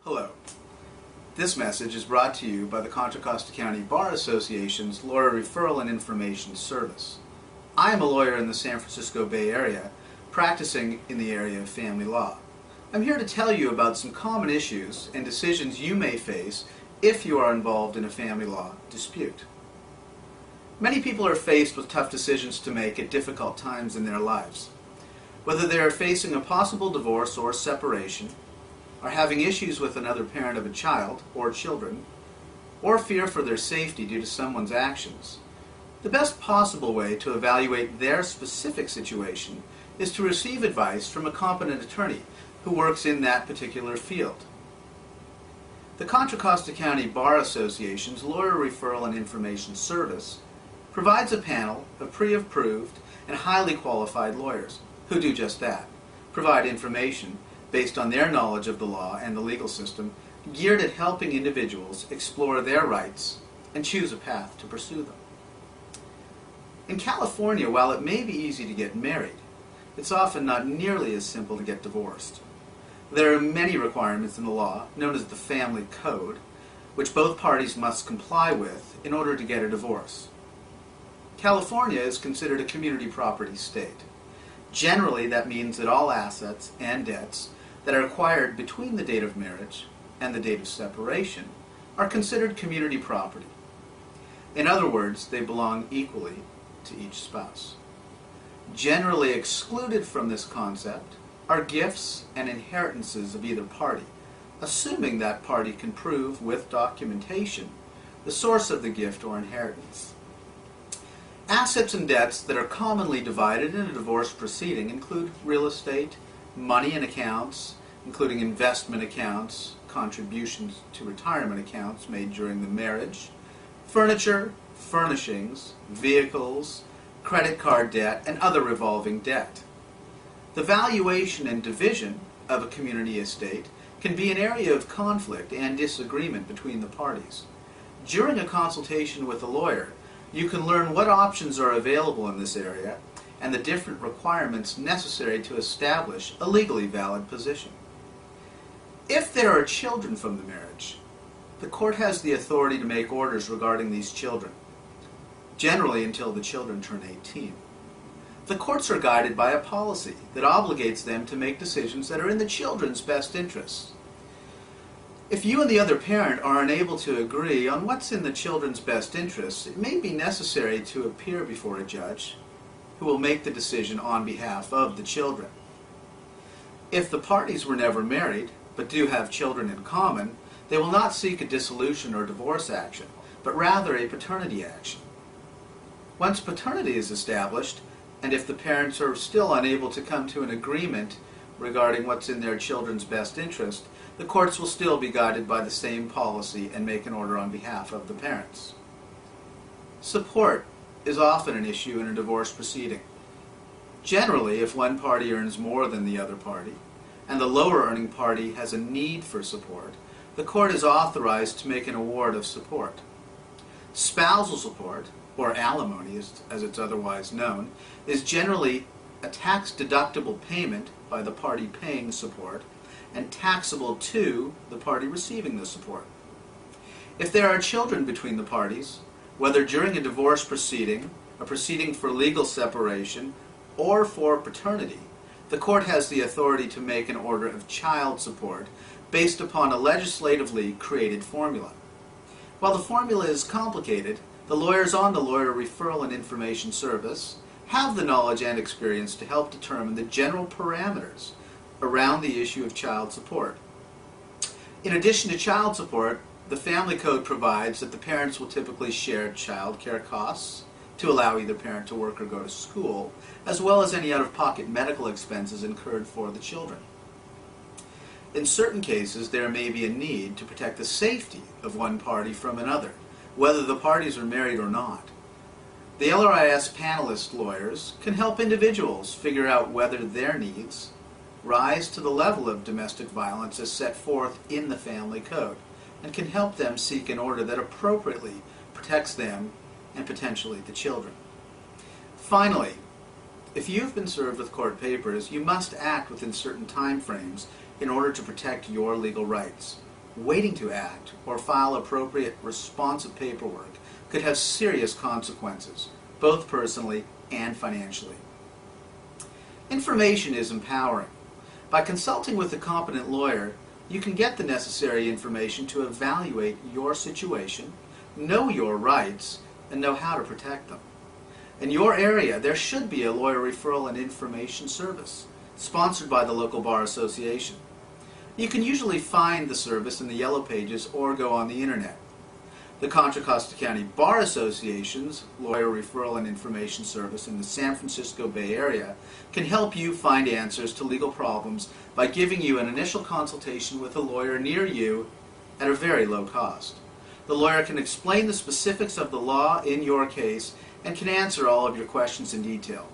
Hello. This message is brought to you by the Contra Costa County Bar Association's Lawyer Referral and Information Service. I am a lawyer in the San Francisco Bay Area, practicing in the area of family law. I'm here to tell you about some common issues and decisions you may face if you are involved in a family law dispute. Many people are faced with tough decisions to make at difficult times in their lives. Whether they are facing a possible divorce or separation, are having issues with another parent of a child or children, or fear for their safety due to someone's actions, the best possible way to evaluate their specific situation is to receive advice from a competent attorney who works in that particular field. The Contra Costa County Bar Association's Lawyer Referral and Information Service provides a panel of pre-approved and highly qualified lawyers who do just that, provide information based on their knowledge of the law and the legal system, geared at helping individuals explore their rights and choose a path to pursue them. In California, while it may be easy to get married, it's often not nearly as simple to get divorced. There are many requirements in the law, known as the Family Code, which both parties must comply with in order to get a divorce. California is considered a community property state. Generally, that means that all assets and debts that are acquired between the date of marriage and the date of separation are considered community property. In other words, they belong equally to each spouse. Generally excluded from this concept are gifts and inheritances of either party, assuming that party can prove with documentation the source of the gift or inheritance. Assets and debts that are commonly divided in a divorce proceeding include real estate, money and accounts, including investment accounts, contributions to retirement accounts made during the marriage, furniture, furnishings, vehicles, credit card debt, and other revolving debt. The valuation and division of a community estate can be an area of conflict and disagreement between the parties. During a consultation with a lawyer, you can learn what options are available in this area and the different requirements necessary to establish a legally valid position. If there are children from the marriage, the court has the authority to make orders regarding these children, generally until the children turn 18. The courts are guided by a policy that obligates them to make decisions that are in the children's best interests. If you and the other parent are unable to agree on what's in the children's best interests, it may be necessary to appear before a judge who will make the decision on behalf of the children. If the parties were never married, but do have children in common, they will not seek a dissolution or divorce action, but rather a paternity action. Once paternity is established, and if the parents are still unable to come to an agreement regarding what's in their children's best interest, the courts will still be guided by the same policy and make an order on behalf of the parents. Support is often an issue in a divorce proceeding. Generally, if one party earns more than the other party, and the lower earning party has a need for support, the court is authorized to make an award of support. Spousal support, or alimony as it's otherwise known, is generally a tax-deductible payment by the party paying support and taxable to the party receiving the support. If there are children between the parties, whether during a divorce proceeding, a proceeding for legal separation, or for paternity, the court has the authority to make an order of child support based upon a legislatively created formula. While the formula is complicated, the lawyers on the Lawyer Referral and Information Service have the knowledge and experience to help determine the general parameters around the issue of child support. In addition to child support, the Family Code provides that the parents will typically share child care costs to allow either parent to work or go to school, as well as any out-of-pocket medical expenses incurred for the children. In certain cases, there may be a need to protect the safety of one party from another, whether the parties are married or not. The LRIS panelist lawyers can help individuals figure out whether their needs rise to the level of domestic violence as set forth in the Family Code, and can help them seek an order that appropriately protects them and potentially the children. Finally, if you've been served with court papers, you must act within certain time frames in order to protect your legal rights. waiting to act or file appropriate responsive paperwork could have serious consequences, both personally and financially. Information is empowering. By consulting with a competent lawyer, you can get the necessary information to evaluate your situation, know your rights, and know how to protect them. In your area, there should be a lawyer referral and information service, sponsored by the local bar association. You can usually find the service in the Yellow Pages or go on the internet. The Contra Costa County Bar Association's Lawyer Referral and Information Service in the San Francisco Bay Area can help you find answers to legal problems by giving you an initial consultation with a lawyer near you at a very low cost. The lawyer can explain the specifics of the law in your case and can answer all of your questions in detail.